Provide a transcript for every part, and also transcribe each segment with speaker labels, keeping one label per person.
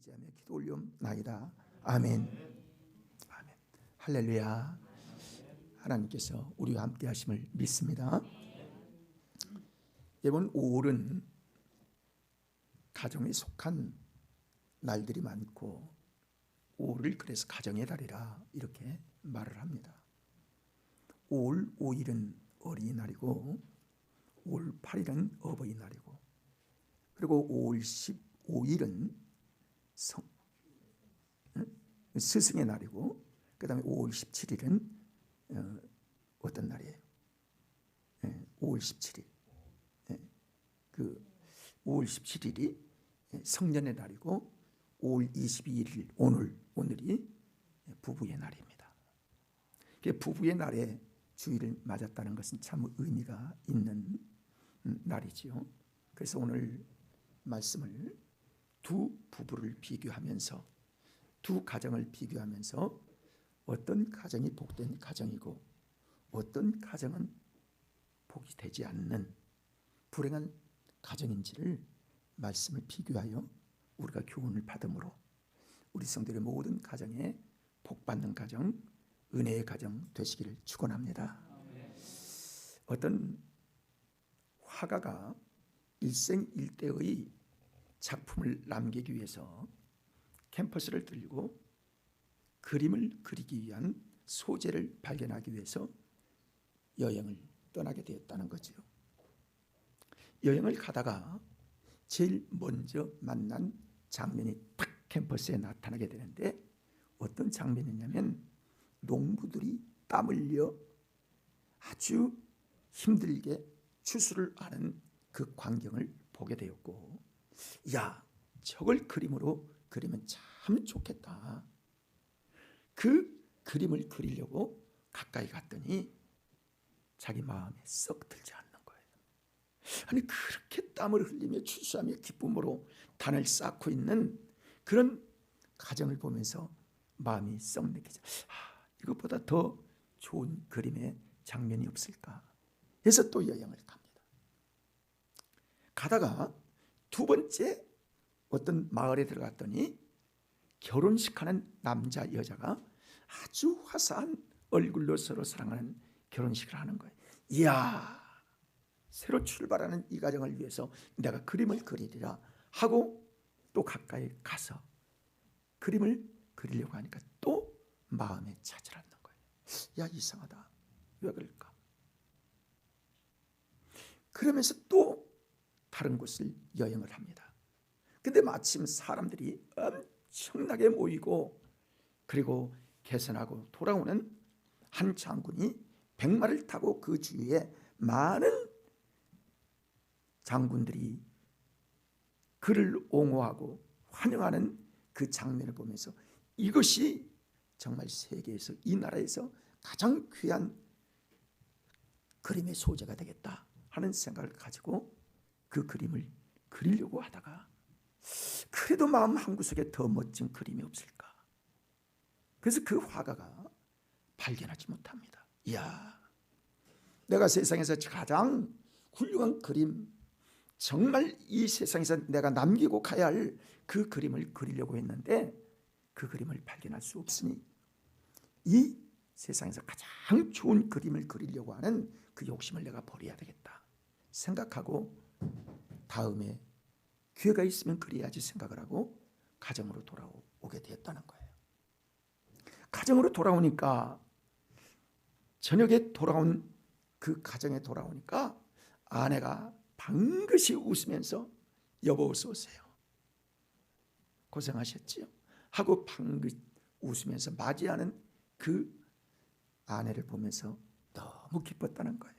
Speaker 1: 의지하며 기도 올려나이다. 아멘. 아멘. 할렐루야. 하나님께서 우리와 함께 하심을 믿습니다. 이번 5월은 가정에 속한 날들이 많고 5월을 그래서 가정의 달이라 이렇게 말을 합니다. 5월 5일은 어린이날이고 5월 8일은 어버이날이고 그리고 5월 15일은 스승의 날이고 그 다음에 5월 17일은 어떤 날이에요? 5월 17일 그 5월 17일이 성년의 날이고 5월 22일 오늘이 부부의 날입니다. 부부의 날에 주일을 맞았다는 것은 참 의미가 있는 날이지요. 그래서 오늘 말씀을 두 부부를 비교하면서 두 가정을 비교하면서 어떤 가정이 복된 가정이고 어떤 가정은 복이 되지 않는 불행한 가정인지를 말씀을 비교하여 우리가 교훈을 받음으로 우리 성도의 모든 가정에 복받는 가정, 은혜의 가정 되시기를 축원합니다. 어떤 화가가 일생일대의 작품을 남기기 위해서 캔버스를 들고 그림을 그리기 위한 소재를 발견하기 위해서 여행을 떠나게 되었다는 거죠. 여행을 가다가 제일 먼저 만난 장면이 딱 캔버스에 나타나게 되는데 어떤 장면이냐면 농부들이 땀 흘려 아주 힘들게 추수를 하는 그 광경을 보게 되었고, 야, 저걸 그림으로 그리면 참 좋겠다. 그 그림을 그리려고 가까이 갔더니 자기 마음에 썩 들지 않는 거예요. 아니, 그렇게 땀을 흘리며 추수하며 기쁨으로 단을 쌓고 있는 그런 가정을 보면서 마음이 썩 느끼죠. 이것보다 더 좋은 그림의 장면이 없을까? 그래서 또 여행을 갑니다. 가다가 두 번째 어떤 마을에 들어갔더니 결혼식하는 남자 여자가 아주 화사한 얼굴로 서로 사랑하는 결혼식을 하는 거예요. 이야, 새로 출발하는 이 가정을 위해서 내가 그림을 그리리라 하고 또 가까이 가서 그림을 그리려고 하니까 또 마음에 차질 않는 거예요. 야, 이상하다. 왜 그럴까? 그러면서 또 다른 곳을 여행을 합니다. 근데 마침 사람들이 엄청나게 모이고 그리고 개선하고 돌아오는 한 장군이 백마를 타고 그 주위에 많은 장군들이 그를 옹호하고 환영하는 그 장면을 보면서 이것이 정말 세계에서 이 나라에서 가장 귀한 그림의 소재가 되겠다 하는 생각을 가지고 그 그림을 그리려고 하다가 그래도 마음 한구석에 더 멋진 그림이 없을까? 그래서 그 화가가 발견하지 못합니다. 이야, 내가 세상에서 가장 훌륭한 그림, 정말 이 세상에서 내가 남기고 가야 할 그 그림을 그리려고 했는데 그 그림을 발견할 수 없으니 이 세상에서 가장 좋은 그림을 그리려고 하는 그 욕심을 내가 버려야 되겠다 생각하고 다음에 기회가 있으면 그래야지 생각을 하고 가정으로 돌아오게 되었다는 거예요. 가정으로 돌아오니까 저녁에 돌아온 그 가정에 돌아오니까 아내가 방긋이 웃으면서 여보 어서 오세요. 고생하셨지요? 하고 방긋 웃으면서 맞이하는 그 아내를 보면서 너무 기뻤다는 거예요.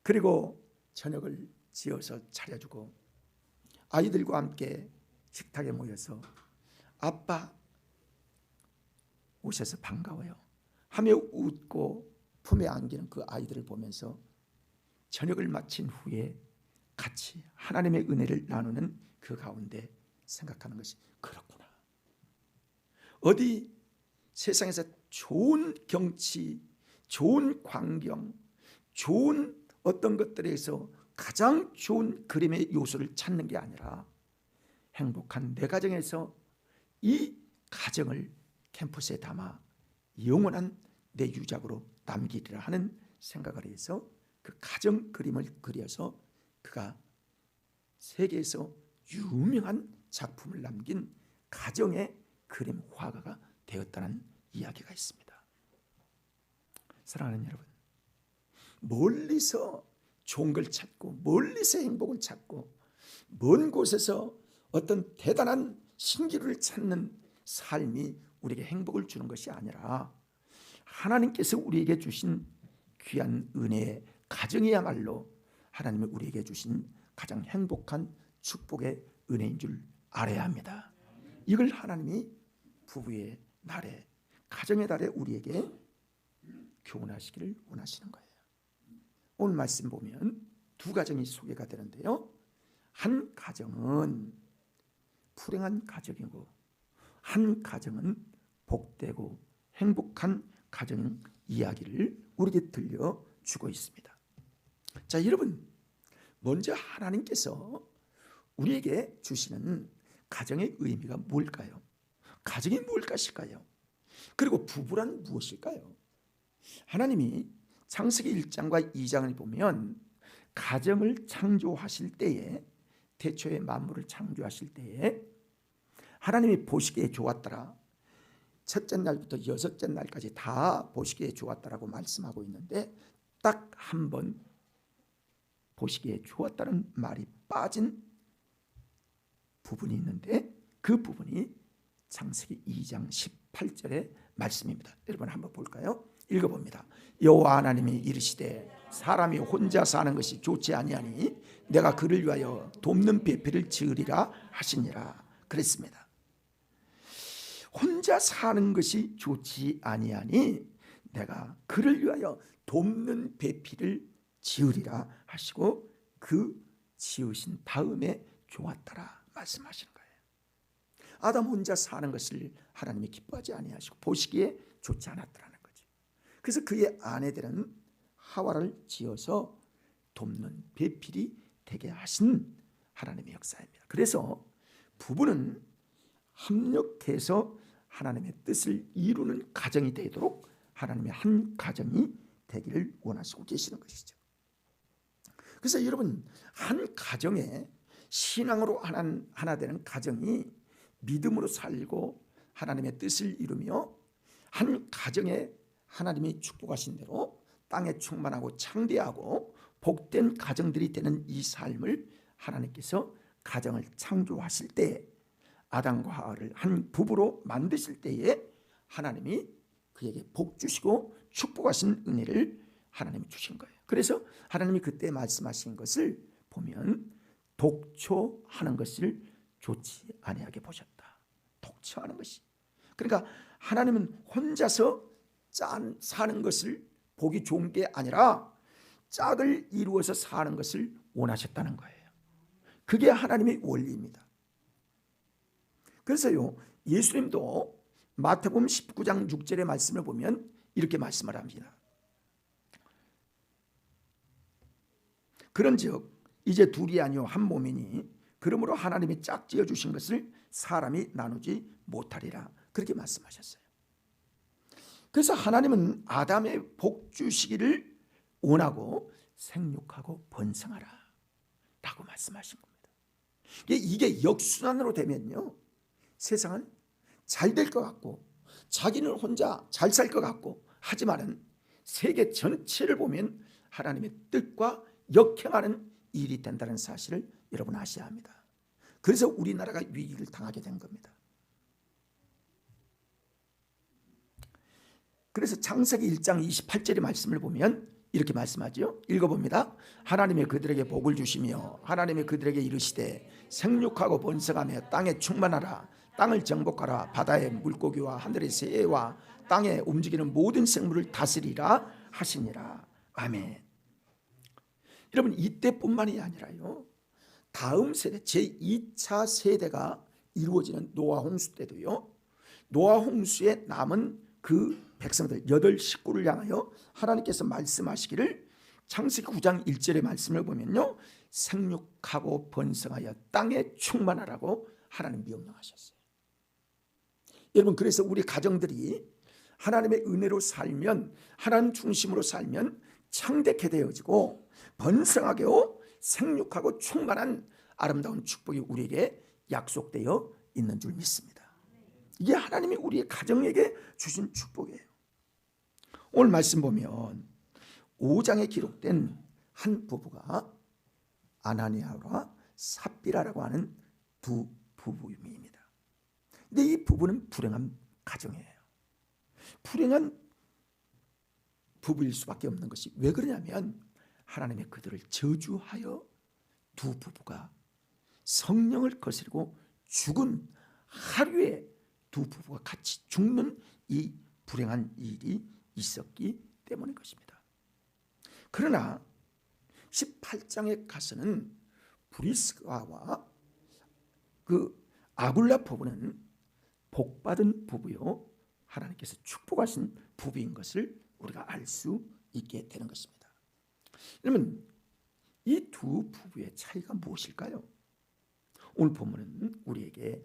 Speaker 1: 그리고 저녁을 지어서 차려주고 아이들과 함께 식탁에 모여서 아빠 오셔서 반가워요 하며 웃고 품에 안기는 그 아이들을 보면서 저녁을 마친 후에 같이 하나님의 은혜를 나누는 그 가운데 생각하는 것이 그렇구나. 어디 세상에서 좋은 경치, 좋은 광경, 좋은 어떤 것들에서 가장 좋은 그림의 요소를 찾는 게 아니라 행복한 내 가정에서 이 가정을 캠퍼스에 담아 영원한 내 유작으로 남기리라 하는 생각을 해서 그 가정 그림을 그려서 그가 세계에서 유명한 작품을 남긴 가정의 그림 화가가 되었다는 이야기가 있습니다. 사랑하는 여러분, 멀리서 좋은 걸 찾고 멀리서 행복을 찾고 먼 곳에서 어떤 대단한 신기루를 찾는 삶이 우리에게 행복을 주는 것이 아니라 하나님께서 우리에게 주신 귀한 은혜의 가정이야말로 하나님이 우리에게 주신 가장 행복한 축복의 은혜인 줄 알아야 합니다. 이걸 하나님이 부부의 날에, 가정의 달에 우리에게 교훈하시기를 원하시는 거예요. 오늘 말씀 보면 두 가정이 소개가 되는데요, 한 가정은 불행한 가정이고 한 가정은 복되고 행복한 가정 이야기를 우리에게 들려주고 있습니다. 자, 여러분, 먼저 하나님께서 우리에게 주시는 가정의 의미가 뭘까요? 가정이 무엇일까요? 그리고 부부란 무엇일까요? 하나님이 창세기 1장과 2장을 보면 가정을 창조하실 때에, 태초에 만물을 창조하실 때에 하나님이 보시기에 좋았더라, 첫째 날부터 여섯째 날까지 다 보시기에 좋았다라고 말씀하고 있는데, 딱 한 번 보시기에 좋았다는 말이 빠진 부분이 있는데 그 부분이 창세기 2장 18절의 말씀입니다. 여러분 한번 볼까요? 읽어봅니다. 여호와 하나님이 이르시되 사람이 혼자 사는 것이 좋지 아니하니 내가 그를 위하여 돕는 배필을 지으리라 하시니라 그랬습니다. 혼자 사는 것이 좋지 아니하니 내가 그를 위하여 돕는 배필을 지으리라 하시고 그 지으신 다음에 좋았더라 말씀하시는 거예요. 아담 혼자 사는 것을 하나님이 기뻐하지 아니하시고 보시기에 좋지 않았더라는 거죠. 그래서 그의 아내들은 하와를 지어서 돕는 배필이 되게 하신 하나님의 역사입니다. 그래서 부부는 합력해서 하나님의 뜻을 이루는 가정이 되도록 하나님의 한 가정이 되기를 원하시고 계시는 것이죠. 그래서 여러분, 한 가정에 신앙으로 하나 되는 가정이 믿음으로 살고 하나님의 뜻을 이루며 한 가정에 하나님이 축복하신 대로 땅에 충만하고 창대하고 복된 가정들이 되는 이 삶을 하나님께서 가정을 창조하실 때, 아담과 하와를 한 부부로 만드실 때에 하나님이 그에게 복 주시고 축복하신 은혜를 하나님이 주신 거예요. 그래서 하나님이 그때 말씀하신 것을 보면 독초하는 것을 좋지 아니하게 보셨다. 독초하는 것이, 그러니까 하나님은 혼자서 사는 것을 보기 좋은 게 아니라 짝을 이루어서 사는 것을 원하셨다는 거예요. 그게 하나님의 원리입니다. 그래서요, 예수님도 마태복음 19장 6절의 말씀을 보면 이렇게 말씀을 합니다. 그런즉 이제 둘이 아니요 한 몸이니 그러므로 하나님이 짝지어 주신 것을 사람이 나누지 못하리라, 그렇게 말씀하셨어요. 그래서 하나님은 아담의 복 주시기를 원하고 생육하고 번성하라 라고 말씀하신 겁니다. 이게 역순환으로 되면요, 세상은 잘 될 것 같고 자기는 혼자 잘 살 것 같고 하지만은 세계 전체를 보면 하나님의 뜻과 역행하는 일이 된다는 사실을 여러분 아셔야 합니다. 그래서 우리나라가 위기를 당하게 된 겁니다. 그래서 창세기 1장 28절의 말씀을 보면 이렇게 말씀하죠. 읽어봅니다. 하나님이 그들에게 복을 주시며 하나님이 그들에게 이르시되 생육하고 번성하며 땅에 충만하라, 땅을 정복하라, 바다의 물고기와 하늘의 새와 땅에 움직이는 모든 생물을 다스리라 하시니라. 아멘. 여러분, 이때뿐만이 아니라요, 다음 세대 제2차 세대가 이루어지는 노아 홍수 때도요, 노아 홍수에 남은 그 백성들 8식구를 향하여 하나님께서 말씀하시기를 창세기 9장 1절의 말씀을 보면요, 생육하고 번성하여 땅에 충만하라고 하나님 명령하셨어요. 여러분, 그래서 우리 가정들이 하나님의 은혜로 살면, 하나님 중심으로 살면 창대케 되어지고 번성하고 생육하고 충만한 아름다운 축복이 우리에게 약속되어 있는 줄 믿습니다. 이게 하나님이 우리의 가정에게 주신 축복이에요. 오늘 말씀 보면 5장에 기록된 한 부부가 아나니아와 삽비라라고 하는 두 부부입니다. 근데 이 부부는 불행한 가정이에요. 불행한 부부일 수밖에 없는 것이 왜 그러냐면 하나님의 그들을 저주하여 두 부부가 성령을 거스르고 죽은 하루에 두 부부가 같이 죽는 이 불행한 일이 있었기 때문인 것입니다. 그러나 18장에 가서는 브리스가와 그 아굴라 부부는 복받은 부부요, 하나님께서 축복하신 부부인 것을 우리가 알 수 있게 되는 것입니다. 그러면 이 두 부부의 차이가 무엇일까요? 오늘 본문은 우리에게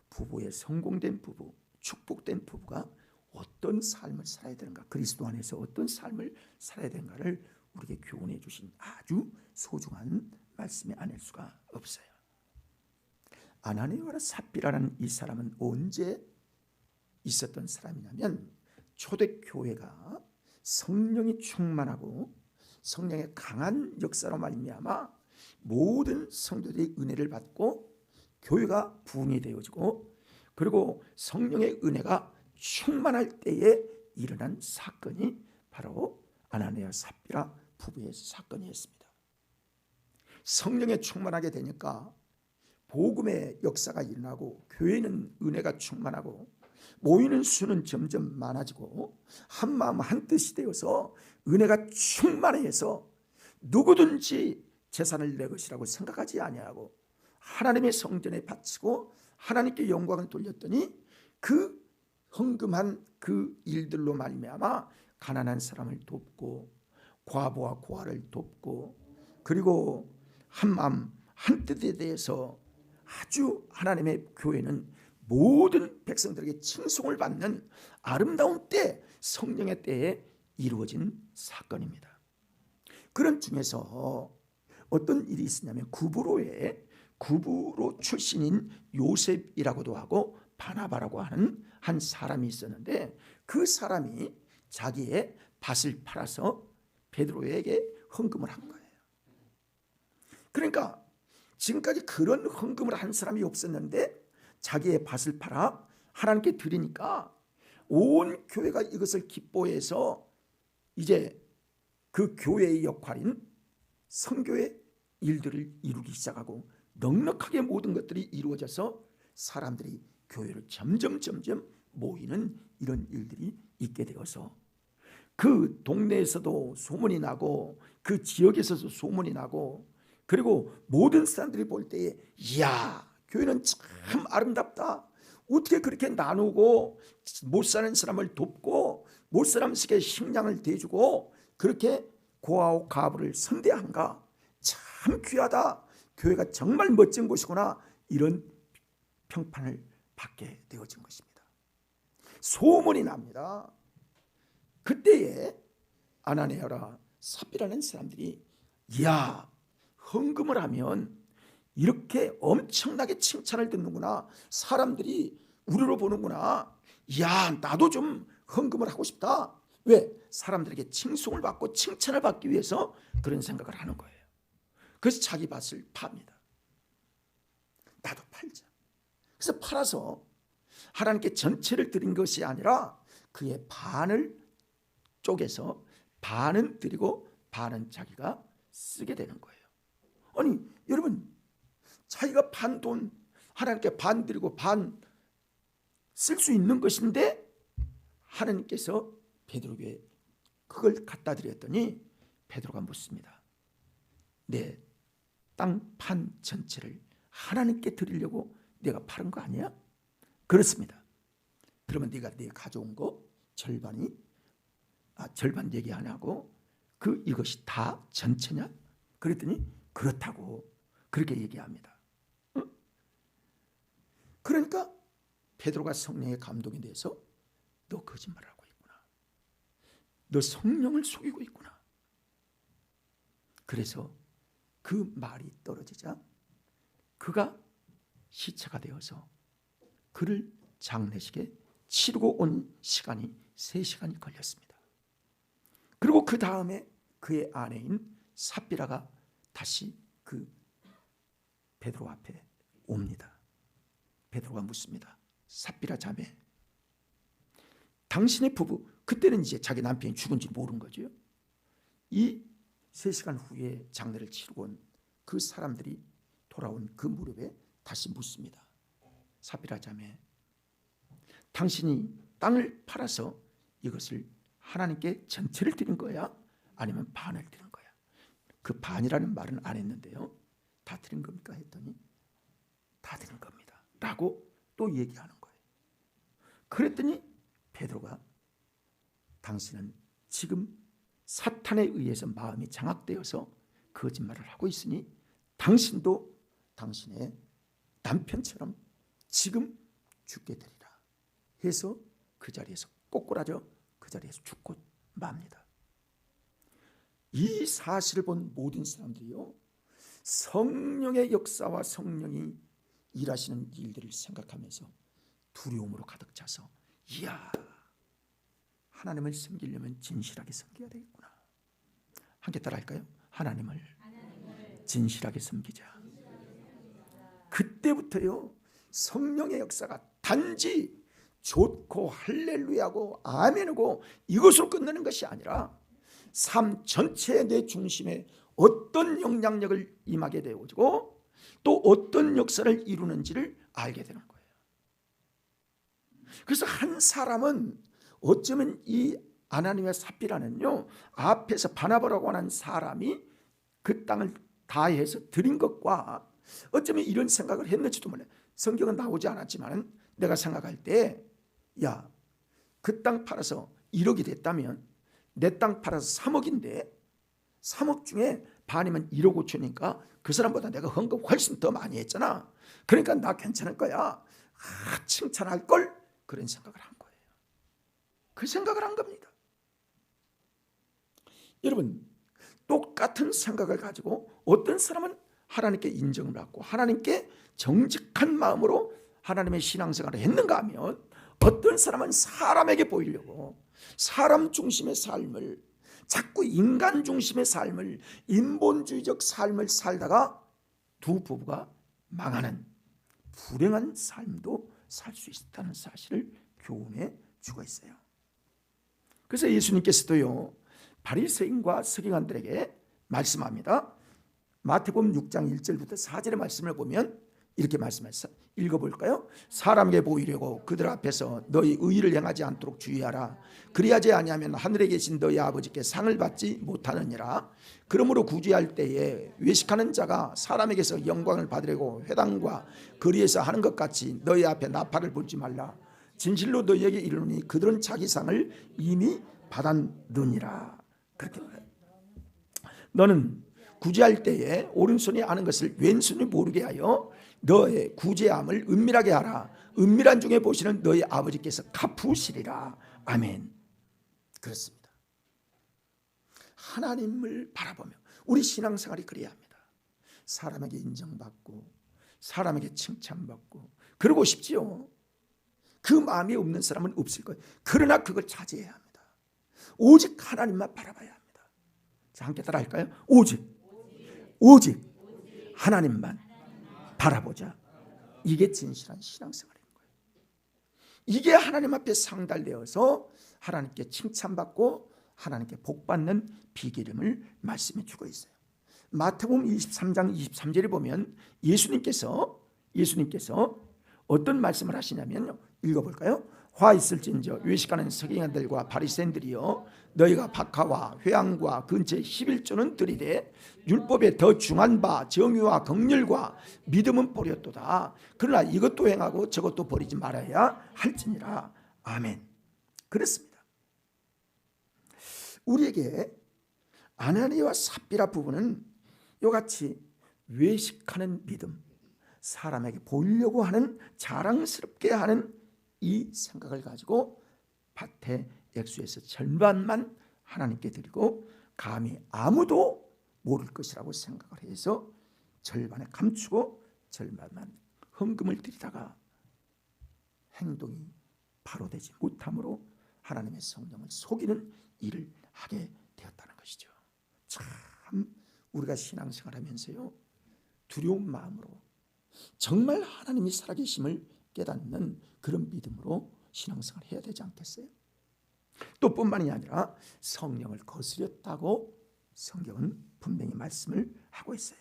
Speaker 1: 부부의 성공된 부부, 축복된 부부가 어떤 삶을 살아야 되는가, 그리스도 안에서 어떤 삶을 살아야 되는가를 우리에게 교훈해 주신 아주 소중한 말씀이 아닐 수가 없어요. 아나니아와 삽비라는 이 사람은 언제 있었던 사람이냐면 초대교회가 성령이 충만하고 성령의 강한 역사로 말미암아 모든 성도들이 은혜를 받고 교회가 부흥이 되어지고 그리고 성령의 은혜가 충만할 때에 일어난 사건이 바로 아나니아 삽비라 부부의 사건이었습니다. 성령에 충만하게 되니까 복음의 역사가 일어나고 교회는 은혜가 충만하고 모이는 수는 점점 많아지고 한 마음 한 뜻이 되어서 은혜가 충만해서 누구든지 재산을 내 것이라고 생각하지 아니하고 하나님의 성전에 바치고 하나님께 영광을 돌렸더니 그 헌금한 그 일들로 말미암아 가난한 사람을 돕고 과부와 고아를 돕고 그리고 한 마음 한 뜻에 대해서 아주 하나님의 교회는 모든 백성들에게 칭송을 받는 아름다운 때, 성령의 때에 이루어진 사건입니다. 그런 중에서 어떤 일이 있었냐면 구브로 출신인 요셉이라고도 하고 바나바라고 하는 한 사람이 있었는데 그 사람이 자기의 밭을 팔아서 베드로에게 헌금을 한 거예요. 그러니까 지금까지 그런 헌금을 한 사람이 없었는데 자기의 밭을 팔아 하나님께 드리니까 온 교회가 이것을 기뻐해서 이제 그 교회의 역할인 선교의 일들을 이루기 시작하고 넉넉하게 모든 것들이 이루어져서 사람들이 교회를 점점 모이는 이런 일들이 있게 되어서 그 동네에서도 소문이 나고 그 지역에서도 소문이 나고 그리고 모든 사람들이 볼 때에 이야, 교회는 참 아름답다. 어떻게 그렇게 나누고 못 사는 사람을 돕고 못 사람에게 식량을 대주고 그렇게 고아와 과부를 선대한가. 참 귀하다. 교회가 정말 멋진 곳이구나. 이런 평판을 받게 되어진 것입니다. 소문이 납니다. 그때에 아나니아라 삽비라는 사람들이 이야, 헌금을 하면 이렇게 엄청나게 칭찬을 듣는구나. 사람들이 우리로 보는구나. 이야, 나도 좀 헌금을 하고 싶다. 왜? 사람들에게 칭송을 받고 칭찬을 받기 위해서 그런 생각을 하는 거예요. 그래서 자기 밭을 팝니다. 나도 팔자. 그래서 팔아서 하나님께 전체를 드린 것이 아니라 그의 반을 쪼개서 반은 드리고 반은 자기가 쓰게 되는 거예요. 아니 여러분, 자기가 반 돈 하나님께 반 드리고 반 쓸 수 있는 것인데 하나님께서 베드로에게 그걸 갖다 드렸더니 베드로가 묻습니다. 내 땅 판 전체를 하나님께 드리려고 내가 팔은 거 아니야? 그렇습니다. 그러면 네가 가져온 거 절반 얘기 안 하고 이것이 다 전체냐? 그랬더니 그렇다고 그렇게 얘기합니다. 그러니까 베드로가 성령의 감동이 돼서 너 거짓말하고 있구나. 너 성령을 속이고 있구나. 그래서 그 말이 떨어지자 그가 시체가 되어서 그를 장례식에 치르고 온 시간이 3시간이 걸렸습니다. 그리고 그 다음에 그의 아내인 삽비라가 다시 그 베드로 앞에 옵니다. 베드로가 묻습니다. 삽비라 자매, 당신의 부부, 그때는 이제 자기 남편이 죽은지 모른 거죠. 이 3시간 후에 장례를 치르고 온 그 사람들이 돌아온 그 무렵에 다시 묻습니다. 삽비라 자매, 당신이 땅을 팔아서 이것을 하나님께 전체를 드린 거야? 아니면 반을 드린 거야? 그 반이라는 말은 안 했는데요. 다 드린 겁니까? 했더니 다 드린 겁니다 라고 또 얘기하는 거예요. 그랬더니 베드로가 당신은 지금 사탄에 의해서 마음이 장악되어서 거짓말을 하고 있으니 당신도 당신의 남편처럼 지금 죽게 되리라 해서 그 자리에서 꼬꾸라져 그 자리에서 죽고 맙니다. 이 사실을 본 모든 사람들이요, 성령의 역사와 성령이 일하시는 일들을 생각하면서 두려움으로 가득 차서 이야, 하나님을 섬기려면 진실하게 섬겨야 되겠구나. 함께 따라할까요? 하나님을 진실하게 섬기자. 그때부터요, 성령의 역사가 단지 좋고 할렐루야고 아멘이고 이것으로 끝나는 것이 아니라 삶 전체의 내 중심에 어떤 영향력을 임하게 되어지고 또 어떤 역사를 이루는지를 알게 되는 거예요. 그래서 한 사람은 어쩌면 이 아나니와 삽비라는요, 앞에서 바나바라고 하는 사람이 그 땅을 다해서 드린 것과 어쩌면 이런 생각을 했는지도 몰라요. 성경은 나오지 않았지만 내가 생각할 때, 야, 그 땅 팔아서 1억이 됐다면 내 땅 팔아서 3억인데 3억 중에 반이면 1억 5천이니까 그 사람보다 내가 헌금 훨씬 더 많이 했잖아. 그러니까 나 괜찮을 거야. 칭찬할 걸. 그런 생각을 한 거예요. 그 생각을 한 겁니다. 여러분, 똑같은 생각을 가지고 어떤 사람은 하나님께 인정을 받고 하나님께 정직한 마음으로 하나님의 신앙생활을 했는가 하면 어떤 사람은 사람에게 보이려고 사람 중심의 삶을, 자꾸 인간 중심의 삶을, 인본주의적 삶을 살다가 두 부부가 망하는 불행한 삶도 살 수 있다는 사실을 교훈해 주고 있어요. 그래서 예수님께서도요, 바리새인과 서기관들에게 말씀합니다. 마태복음 6장 1절부터 4절의 말씀을 보면 이렇게 말씀했어요. 읽어볼까요? 사람에게 보이려고 그들 앞에서 너희 의의를 행하지 않도록 주의하라. 그리하지 아니하면 하늘에 계신 너희 아버지께 상을 받지 못하느니라. 그러므로 구제할 때에 외식하는 자가 사람에게서 영광을 받으려고 회당과 거리에서 하는 것 같이 너희 앞에 나팔을 불지 말라. 진실로 너희에게 이르노니 그들은 자기 상을 이미 받았느니라. 그렇게 말해요. 너는 구제할 때에 오른손이 아는 것을 왼손이 모르게 하여 너의 구제함을 은밀하게 하라. 은밀한 중에 보시는 너희 아버지께서 갚으시리라. 아멘. 그렇습니다. 하나님을 바라보며 우리 신앙생활이 그래야 합니다. 사람에게 인정받고 사람에게 칭찬받고 그러고 싶지요. 그 마음이 없는 사람은 없을 거예요. 그러나 그걸 자제해야 합니다. 오직 하나님만 바라봐야 합니다. 자, 함께 따라 할까요? 오직 하나님만 바라보자. 이게 진실한 신앙생활인 거예요. 이게 하나님 앞에 상달되어서 하나님께 칭찬받고 하나님께 복받는 비결임을 말씀해 주고 있어요. 마태복음 23장 23절에 보면 예수님께서 어떤 말씀을 하시냐면요, 읽어볼까요? 화 있을진저 외식하는 서기관들과 바리새인들이여, 너희가 박하와 회향과 근처에 11조는 드리되 율법에 더 중한 바 정의와 긍휼과 믿음은 버렸도다. 그러나 이것도 행하고 저것도 버리지 말아야 할지니라. 아멘. 그렇습니다. 우리에게 아나니와 삽비라 부부는 이같이 외식하는 믿음, 사람에게 보이려고 하는, 자랑스럽게 하는 이 생각을 가지고 밭의 액수에서 절반만 하나님께 드리고 감히 아무도 모를 것이라고 생각을 해서 절반에 감추고 절반만 헌금을 드리다가 행동이 바로 되지 못함으로 하나님의 성령을 속이는 일을 하게 되었다는 것이죠. 참 우리가 신앙생활하면서요, 두려운 마음으로 정말 하나님이 살아계심을 깨닫는 그런 믿음으로 신앙생활을 해야 되지 않겠어요? 또 뿐만이 아니라 성령을 거스렸다고 성경은 분명히 말씀을 하고 있어요.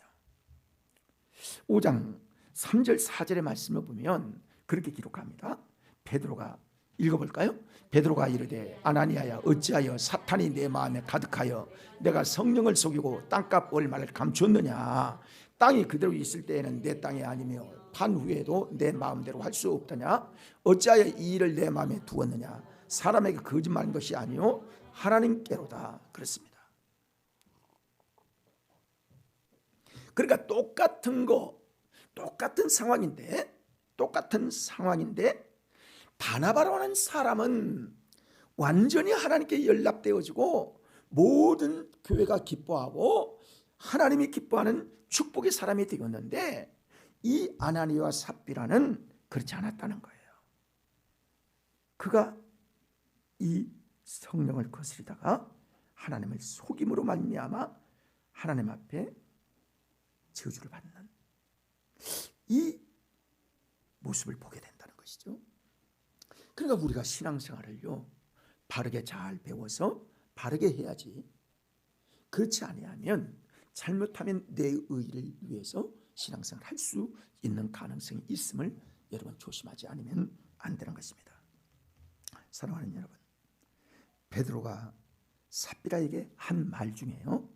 Speaker 1: 5장 3절 4절의 말씀을 보면 그렇게 기록합니다. 베드로가, 읽어볼까요? 베드로가 이르되 아나니아야, 어찌하여 사탄이 내 마음에 가득하여 내가 성령을 속이고 땅값 얼마를 감추었느냐? 땅이 그대로 있을 때에는 내 땅이 아니며 판 후에도 내 마음대로 할 수 없더냐? 어찌하여 이 일을 내 마음에 두었느냐? 사람에게 거짓말한 것이 아니요 하나님께로다. 그렇습니다. 그러니까 똑같은 상황인데 바나바라는 사람은 완전히 하나님께 연락되어지고 모든 교회가 기뻐하고 하나님이 기뻐하는 축복의 사람이 되었는데, 이 아나니아와 삽비라는 그렇지 않았다는 거예요. 그가 이 성령을 거스리다가 하나님을 속임으로 말미암아 하나님 앞에 저주를 받는 이 모습을 보게 된다는 것이죠. 그러니까 우리가 신앙생활을요, 바르게 잘 배워서 바르게 해야지. 그렇지 아니하면 잘못하면 내 의를 위해서 신앙생활을 할 수 있는 가능성이 있음을 여러분 조심하지 않으면 안 되는 것입니다. 사랑하는 여러분, 베드로가 삽비라에게 한 말 중에요,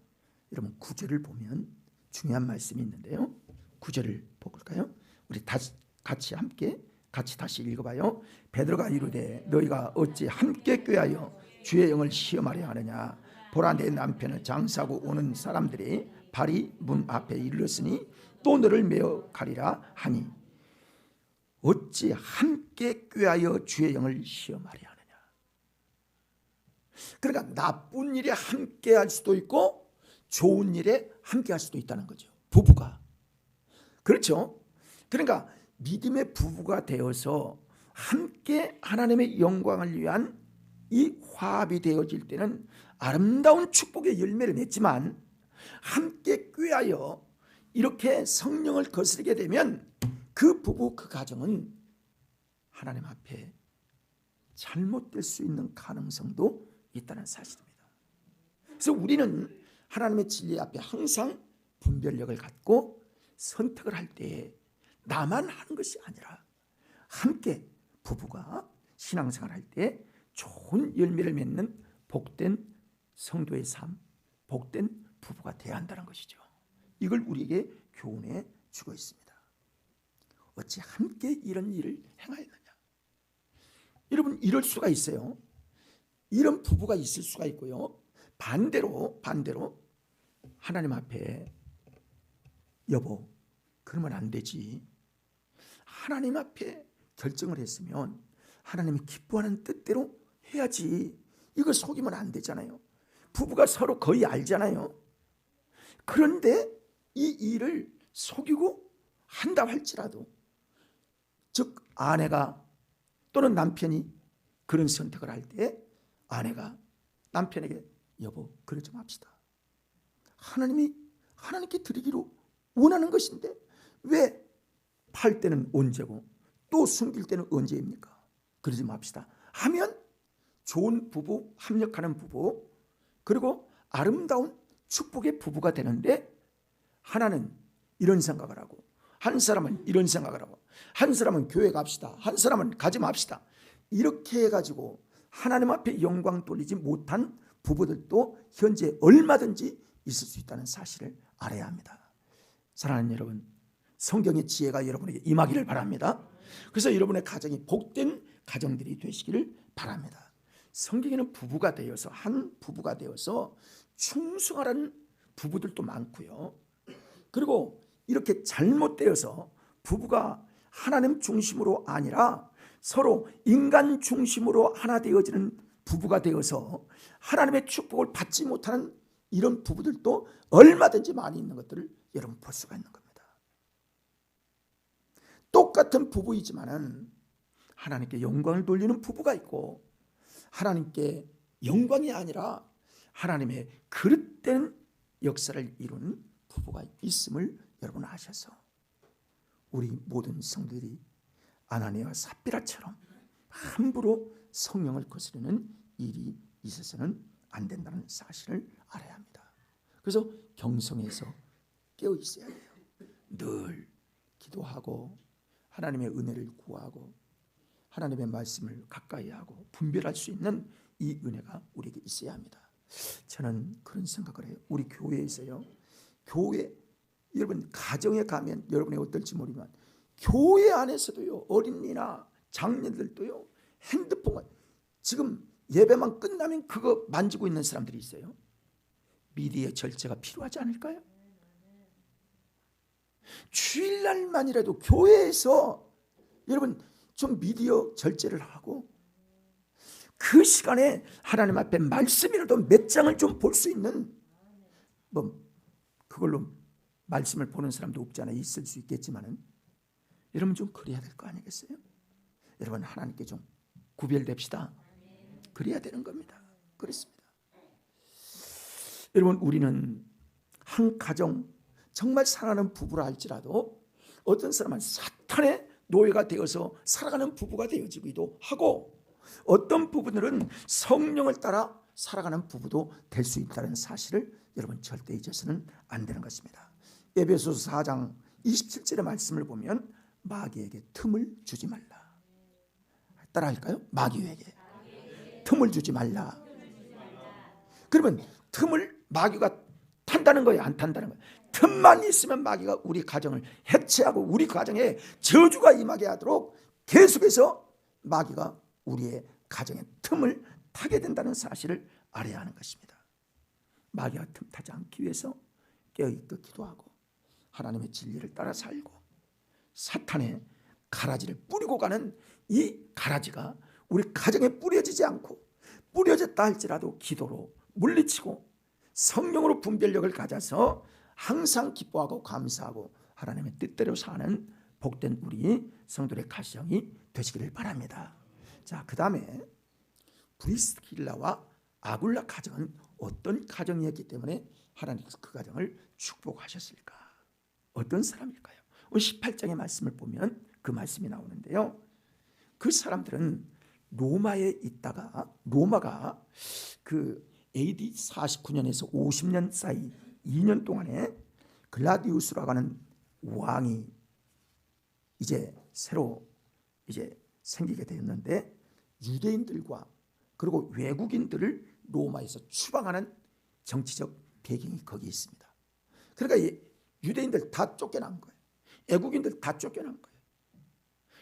Speaker 1: 여러분 9절을 보면 중요한 말씀이 있는데요, 9절을 볼까요? 우리 같이 다시 읽어봐요. 베드로가 이르되 너희가 어찌 함께 꾀하여 주의 영을 시험하려 하느냐? 보라, 내 남편은 장사하고 오는 사람들이 발이 문 앞에 이르렀으니 또 너를 메어 가리라 하니 어찌 함께 꾀하여 주의 영을 시험하려 하느냐? 그러니까 나쁜 일에 함께 할 수도 있고 좋은 일에 함께 할 수도 있다는 거죠. 부부가. 그렇죠? 그러니까 믿음의 부부가 되어서 함께 하나님의 영광을 위한 이 화합이 되어질 때는 아름다운 축복의 열매를 맺지만, 함께 꾀하여 이렇게 성령을 거스르게 되면 그 부부, 그 가정은 하나님 앞에 잘못될 수 있는 가능성도 있다는 사실입니다. 그래서 우리는 하나님의 진리 앞에 항상 분별력을 갖고 선택을 할 때 나만 하는 것이 아니라 함께 부부가 신앙생활을 할 때 좋은 열매를 맺는 복된 성도의 삶, 복된 부부가 되어야 한다는 것이죠. 이걸 우리에게 교훈해 주고 있습니다. 어찌 함께 이런 일을 행하였느냐? 여러분, 이럴 수가 있어요. 이런 부부가 있을 수가 있고요, 반대로 하나님 앞에 여보, 그러면 안 되지. 하나님 앞에 결정을 했으면 하나님이 기뻐하는 뜻대로 해야지. 이걸 속이면 안 되잖아요. 부부가 서로 거의 알잖아요. 그런데 이 일을 속이고 한다 할지라도, 즉 아내가 또는 남편이 그런 선택을 할 때 아내가 남편에게 여보, 그러지 맙시다. 하나님께 드리기로 원하는 것인데 왜 팔 때는 언제고 또 숨길 때는 언제입니까? 그러지 맙시다 하면 좋은 부부, 합력하는 부부, 그리고 아름다운 축복의 부부가 되는데, 하나는 이런 생각을 하고 한 사람은 이런 생각을 하고 한 사람은 교회 갑시다, 한 사람은 가지 맙시다, 이렇게 해가지고 하나님 앞에 영광 돌리지 못한 부부들도 현재 얼마든지 있을 수 있다는 사실을 알아야 합니다. 사랑하는 여러분, 성경의 지혜가 여러분에게 임하기를 바랍니다. 그래서 여러분의 가정이 복된 가정들이 되시기를 바랍니다. 성경에는 부부가 되어서, 한 부부가 되어서 충성하라는 부부들도 많고요, 그리고 이렇게 잘못되어서 부부가 하나님 중심으로 아니라 서로 인간 중심으로 하나 되어지는 부부가 되어서 하나님의 축복을 받지 못하는 이런 부부들도 얼마든지 많이 있는 것들을 여러분 볼 수가 있는 겁니다. 똑같은 부부이지만은 하나님께 영광을 돌리는 부부가 있고, 하나님께 영광이 아니라 하나님의 그릇된 역사를 이루는 부부가 있음을 여러분 아셔서 우리 모든 성도들이 아나니아와 삽비라처럼 함부로 성령을 거스르는 일이 있어서는 안 된다는 사실을 알아야 합니다. 그래서 경성에서 깨어 있어야 돼요. 늘 기도하고 하나님의 은혜를 구하고 하나님의 말씀을 가까이 하고 분별할 수 있는 이 은혜가 우리에게 있어야 합니다. 저는 그런 생각을 해요. 우리 교회에서요, 교회, 여러분 가정에 가면 여러분이 어떨지 모르지만 교회 안에서도요, 어린이나 장년들도요, 핸드폰, 지금 예배만 끝나면 그거 만지고 있는 사람들이 있어요. 미디어 절제가 필요하지 않을까요? 주일날만이라도 교회에서 여러분 좀 미디어 절제를 하고 그 시간에 하나님 앞에 말씀이라도 몇 장을 좀 볼 수 있는, 뭐 그걸로 말씀을 보는 사람도 없잖아요. 있을 수 있겠지만은 여러분 좀 그래야 될 거 아니겠어요? 여러분 하나님께 좀 구별됩시다. 그래야 되는 겁니다. 그렇습니다. 여러분 우리는 한 가정 정말 사랑하는 부부라 할지라도 어떤 사람은 사탄의 노예가 되어서 살아가는 부부가 되어지기도 하고, 어떤 부부들은 성령을 따라 살아가는 부부도 될 수 있다는 사실을 여러분 절대 잊어서는 안 되는 것입니다. 에베소서 4장 27절의 말씀을 보면 마귀에게 틈을 주지 말라. 따라 할까요? 마귀에게 틈을 주지 말라. 그러면 틈을 마귀가 탄다는 거예요, 안 탄다는 거예요? 틈만 있으면 마귀가 우리 가정을 해체하고 우리 가정에 저주가 임하게 하도록 계속해서 마귀가 우리의 가정의 틈을 타게 된다는 사실을 알아야 하는 것입니다. 마귀가 틈 타지 않기 위해서 깨어있고 기도하고 하나님의 진리를 따라 살고 사탄의 가라지를 뿌리고 가는 이 가라지가 우리 가정에 뿌려지지 않고, 뿌려졌다 할지라도 기도로 물리치고 성령으로 분별력을 가져서 항상 기뻐하고 감사하고 하나님의 뜻대로 사는 복된 우리 성도의 가정이 되시기를 바랍니다. 자, 그 다음에 브리스길라와 아굴라 가정은 어떤 가정이었기 때문에 하나님께서 그 가정을 축복하셨을까? 어떤 사람일까요? 18장의 말씀을 보면 그 말씀이 나오는데요, 그 사람들은 로마에 있다가, 로마가 그 AD 49년에서 50년 사이 2년 동안에 글라디우스라고 하는 왕이 이제 새로 이제 생기게 되었는데, 유대인들과 그리고 외국인들을 로마에서 추방하는 정치적 배경이 거기 있습니다. 그러니까 유대인들 다 쫓겨난 거예요. 외국인들 다 쫓겨난 거예요.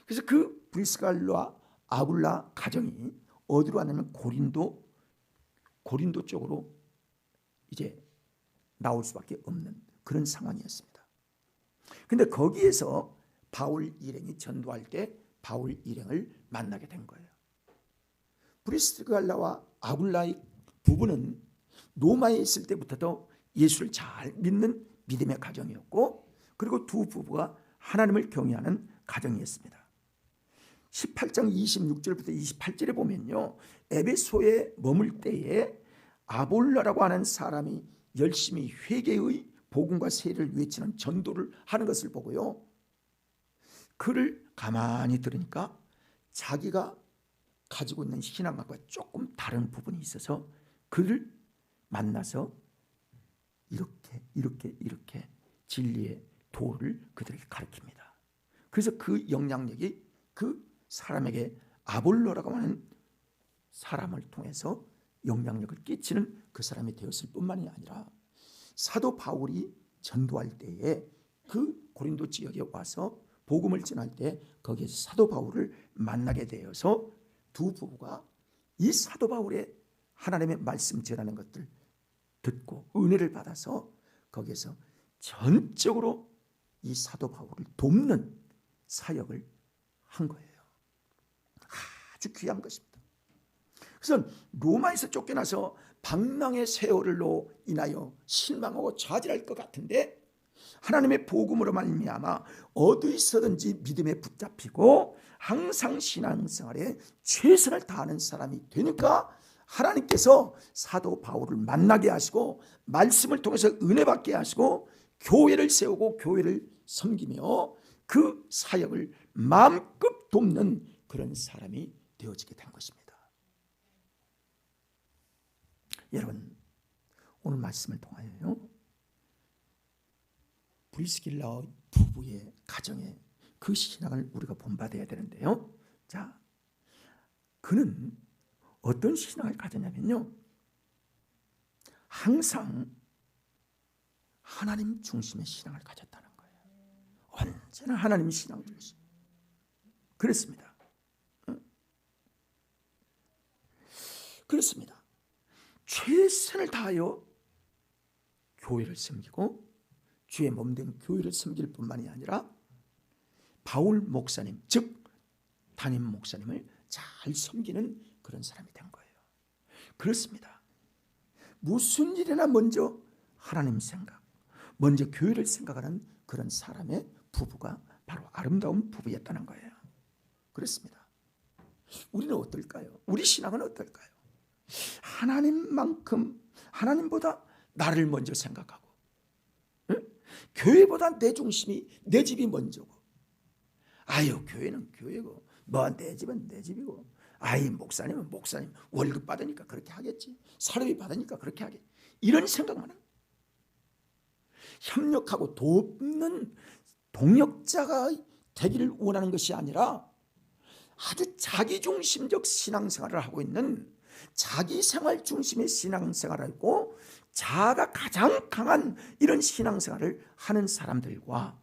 Speaker 1: 그래서 그 브리스갈라와 아굴라 가정이 어디로 왔냐면 고린도 쪽으로 이제 나올 수밖에 없는 그런 상황이었습니다. 근데 거기에서 바울 일행이 전도할 때 바울 일행을 만나게 된 거예요. 브리스갈라와 아굴라의 부부는 로마에 있을 때부터도 예수를 잘 믿는 믿음의 가정이었고, 그리고 두 부부가 하나님을 경외하는 가정이었습니다. 18장 26절부터 28절에 보면요, 에베소에 머물 때에 아볼라라고 하는 사람이 열심히 회개의 복음과 세례를 외치는 전도를 하는 것을 보고요, 그를 가만히 들으니까 자기가 가지고 있는 신앙과 조금 다른 부분이 있어서 그를 만나서 이렇게 진리의 도를 그들에게 가르칩니다. 그래서 그 영향력이 그 사람에게 아볼로라고 하는 사람을 통해서 영향력을 끼치는 그 사람이 되었을 뿐만이 아니라, 사도 바울이 전도할 때에 그 고린도 지역에 와서 복음을 전할 때 거기에서 사도 바울을 만나게 되어서 두 부부가 이 사도 바울의 하나님의 말씀 전하는 것들 듣고 은혜를 받아서 거기에서 전적으로 이 사도 바울을 돕는 사역을 한 거예요. 아주 귀한 것입니다. 그래서 로마에서 쫓겨나서 방랑의 세월로 인하여 실망하고 좌절할 것 같은데 하나님의 복음으로 말미암아 어디 있어든지 믿음에 붙잡히고 항상 신앙생활에 최선을 다하는 사람이 되니까 하나님께서 사도 바울을 만나게 하시고 말씀을 통해서 은혜 받게 하시고 교회를 세우고 교회를 섬기며 그 사역을 마음껏 돕는 그런 사람이 되어지게 된 것입니다. 여러분, 오늘 말씀을 통하여요, 브리스길라 부부의 가정에 그 신앙을 우리가 본받아야 되는데요. 자, 그는 어떤 신앙을 가졌냐면요, 항상 하나님 중심의 신앙을 가졌다는 거예요. 언제나 하나님 신앙 중심. 그렇습니다. 그렇습니다. 최선을 다하여 교회를 섬기고 주의 몸된 교회를 섬길 뿐만이 아니라 바울 목사님, 즉 담임 목사님을 잘 섬기는 그런 사람이 된 거예요. 그렇습니다. 무슨 일이나 먼저 하나님 생각, 먼저 교회를 생각하는 그런 사람의 부부가 바로 아름다운 부부였다는 거예요. 그렇습니다. 우리는 어떨까요? 우리 신앙은 어떨까요? 하나님만큼, 하나님보다 나를 먼저 생각하고, 응? 교회보다 내 중심이, 내 집이 먼저고, 아유 교회는 교회고 뭐 내 집은 내 집이고, 아이 목사님은 목사님 월급 받으니까 그렇게 하겠지, 사료비 받으니까 그렇게 하겠지, 이런 생각만 하고, 협력하고 돕는 동역자가 되기를 원하는 것이 아니라 아주 자기중심적 신앙생활을 하고 있는, 자기 생활 중심의 신앙생활을 하고 자아가 가장 강한 이런 신앙생활을 하는 사람들과,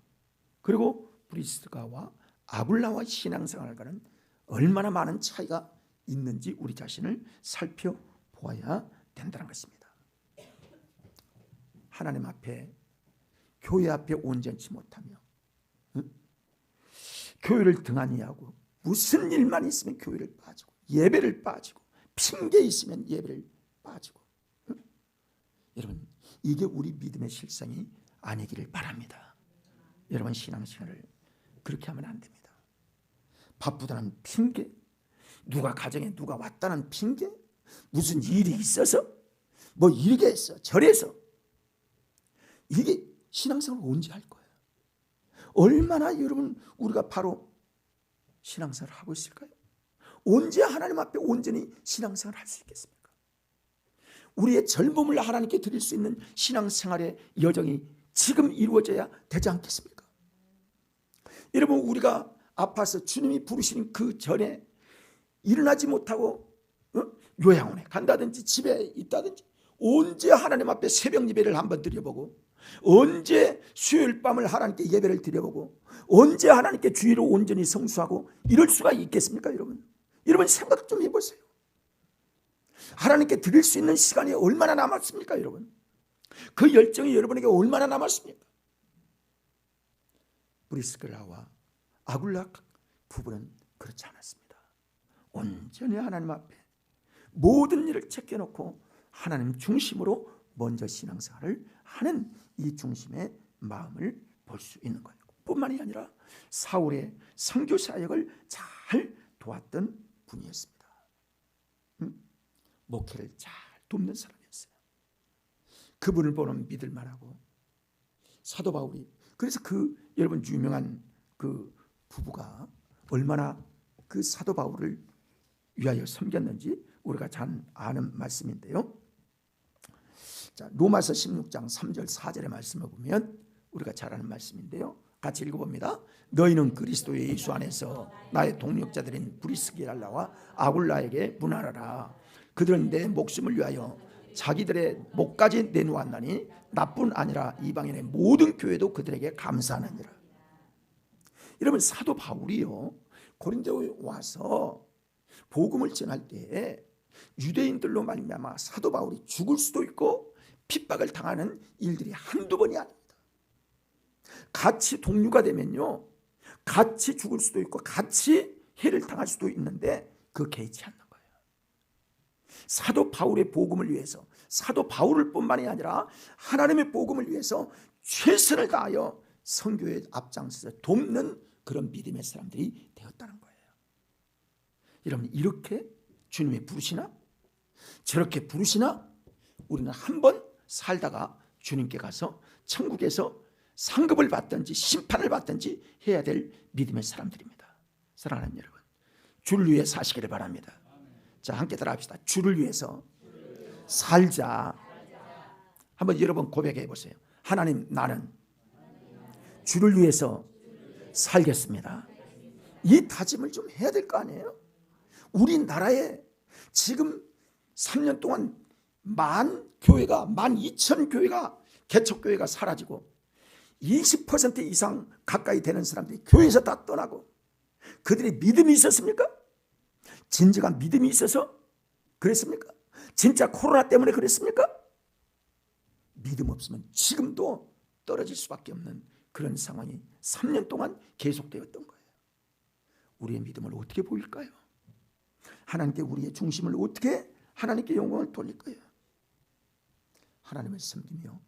Speaker 1: 그리고 브리스가와 아굴라와 신앙생활과는 얼마나 많은 차이가 있는지 우리 자신을 살펴보아야 된다는 것입니다. 하나님 앞에, 교회 앞에 온전치 못하며, 교회를 등한히 하고 무슨 일만 있으면 교회를 빠지고 예배를 빠지고 핑계 있으면 예배를 빠지고, 여러분 이게 우리 믿음의 실상이 아니기를 바랍니다. 여러분 신앙생활을 그렇게 하면 안 됩니다. 바쁘다는 핑계, 누가 가정에 누가 왔다는 핑계, 무슨 일이 있어서 뭐 이렇게 했어 저래서, 이게 신앙생활을 언제 할 거예요? 얼마나 여러분 우리가 바로 신앙생활을 하고 있을까요? 언제 하나님 앞에 온전히 신앙생활을 할 수 있겠습니까? 우리의 젊음을 하나님께 드릴 수 있는 신앙생활의 여정이 지금 이루어져야 되지 않겠습니까? 여러분 우리가 아파서 주님이 부르시는 그 전에 일어나지 못하고 요양원에 간다든지 집에 있다든지, 언제 하나님 앞에 새벽 예배를 한번 드려보고, 언제 수요일 밤을 하나님께 예배를 드려보고, 언제 하나님께 주일을 온전히 성수하고 이럴 수가 있겠습니까? 여러분 생각 좀 해보세요. 하나님께 드릴 수 있는 시간이 얼마나 남았습니까? 여러분 그 열정이 여러분에게 얼마나 남았습니까? 브리스길라와 아굴라 부부는 그렇지 않았습니다. 온전히 하나님 앞에 모든 일을 제껴놓고 하나님 중심으로 먼저 신앙생활을 하는 이 중심의 마음을 볼 수 있는 거예요. 뿐만이 아니라 사울의 선교 사역을 잘 도왔던 분이었습니다. 목회를 잘 돕는 사람이었어요. 그분을 보면 믿을 만하고, 사도 바울이, 그래서 그 여러분 유명한 그 부부가 얼마나 그 사도 바울을 위하여 섬겼는지 우리가 잘 아는 말씀인데요. 자, 로마서 16장 3절 4절의 말씀을 보면 우리가 잘 아는 말씀인데요. 같이 읽어봅니다. 너희는 그리스도 예수 안에서 나의 동역자들인 브리스길라와 아굴라에게 문하라. 그들은 내 목숨을 위하여 자기들의 목까지 내놓았나니 나뿐 아니라 이방인의 모든 교회도 그들에게 감사하느니라. 여러분 사도 바울이요 고린도에 와서 복음을 전할 때에 유대인들로 말미암아 사도 바울이 죽을 수도 있고 핍박을 당하는 일들이 한두 번이 아닙니다. 같이 동료가 되면요 같이 죽을 수도 있고 같이 해를 당할 수도 있는데 그 개의치 않는 거예요. 사도 바울의 복음을 위해서, 사도 바울을 뿐만이 아니라 하나님의 복음을 위해서 최선을 다하여 선교에 앞장서서 돕는 그런 믿음의 사람들이 되었다는 거예요. 여러분, 이렇게 주님이 부르시나? 저렇게 부르시나? 우리는 한번 살다가 주님께 가서 천국에서 상급을 받든지 심판을 받든지 해야 될 믿음의 사람들입니다. 사랑하는 여러분, 주를 위해 사시기를 바랍니다. 자, 함께 따라합시다. 주를 위해서 살자. 한번 여러분 고백해 보세요. 하나님, 나는 주를 위해서 살겠습니다. 이 다짐을 좀 해야 될 거 아니에요? 우리나라에 지금 3년 동안 12,000교회가 개척교회가 사라지고 20% 이상 가까이 되는 사람들이 교회에서 다 떠나고, 그들의 믿음이 있었습니까? 진정한 믿음이 있어서 그랬습니까? 진짜 코로나 때문에 그랬습니까? 믿음 없으면 지금도 떨어질 수밖에 없는 그런 상황이 3년 동안 계속되었던 거예요. 우리의 믿음을 어떻게 보일까요? 하나님께 우리의 중심을 어떻게 하나님께 영광을 돌릴 거예요? 하나님을 섬기며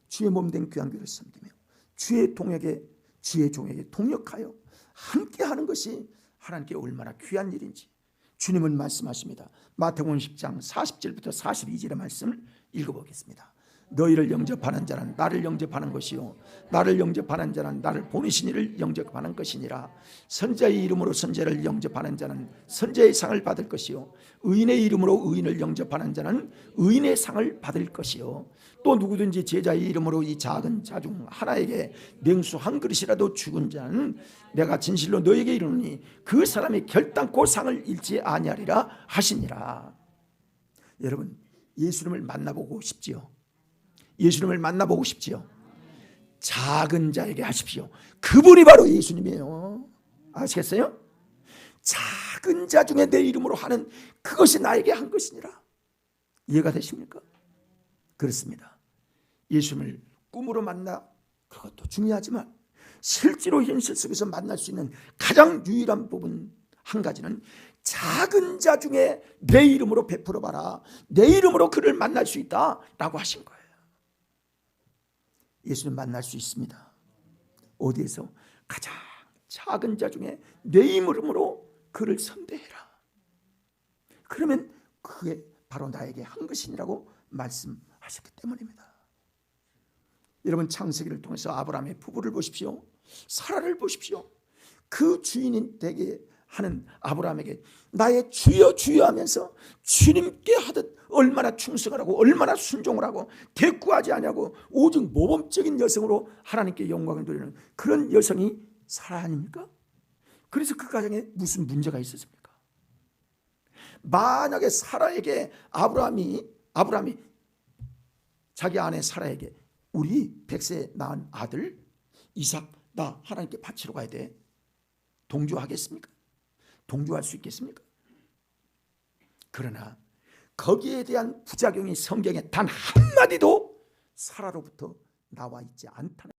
Speaker 1: 주의 몸된 귀한 교회를 섬기며 주의 동역에, 주의 종에게 동역하여 함께하는 것이 하나님께 얼마나 귀한 일인지 주님은 말씀하십니다. 마태복음 10장 40절부터 42절의 말씀을 읽어보겠습니다. 너희를 영접하는 자는 나를 영접하는 것이요 나를 영접하는 자는 나를 보내신 이를 영접하는 것이니라. 선자의 이름으로 선자를 영접하는 자는 선자의 상을 받을 것이요 의인의 이름으로 의인을 영접하는 자는 의인의 상을 받을 것이요 또 누구든지 제자의 이름으로 이 작은 자 중 하나에게 냉수 한 그릇이라도 죽은 자는 내가 진실로 너에게 이르노니 그 사람이 결단코 상을 잃지 아니하리라 하시니라. 여러분, 예수님을 만나보고 싶지요? 예수님을 만나보고 싶지요? 작은 자에게 하십시오. 그분이 바로 예수님이에요. 아시겠어요? 작은 자 중에 내 이름으로 하는 그것이 나에게 한 것이니라. 이해가 되십니까? 그렇습니다. 예수님을 꿈으로 만나, 그것도 중요하지만 실제로 현실 속에서 만날 수 있는 가장 유일한 부분 한 가지는 작은 자 중에 내 이름으로 베풀어 봐라. 내 이름으로 그를 만날 수 있다라고 하신 거예요. 예수님 만날 수 있습니다. 어디에서? 가장 작은 자 중에 내 이름으로 그를 선대해라. 그러면 그게 바로 나에게 한 것이니라고 말씀하셨기 때문입니다. 여러분, 창세기를 통해서 아브라함의 부부를 보십시오. 사라를 보십시오. 그 주인이 되게 하는 아브라함에게 나의 주여 주여 하면서 주님께 하듯 얼마나 충성을 하고 얼마나 순종을 하고 대꾸하지 않냐고 오직 모범적인 여성으로 하나님께 영광을 돌리는 그런 여성이 사라 아닙니까? 그래서 그 가정에 무슨 문제가 있었습니까? 만약에 사라에게 아브라함이 자기 아내 사라에게 우리 100세 낳은 아들 이삭 나 하나님께 바치러 가야 돼, 동조하겠습니까? 동조할 수 있겠습니까? 그러나 거기에 대한 부작용이 성경에 단 한마디도 사라로부터 나와 있지 않다는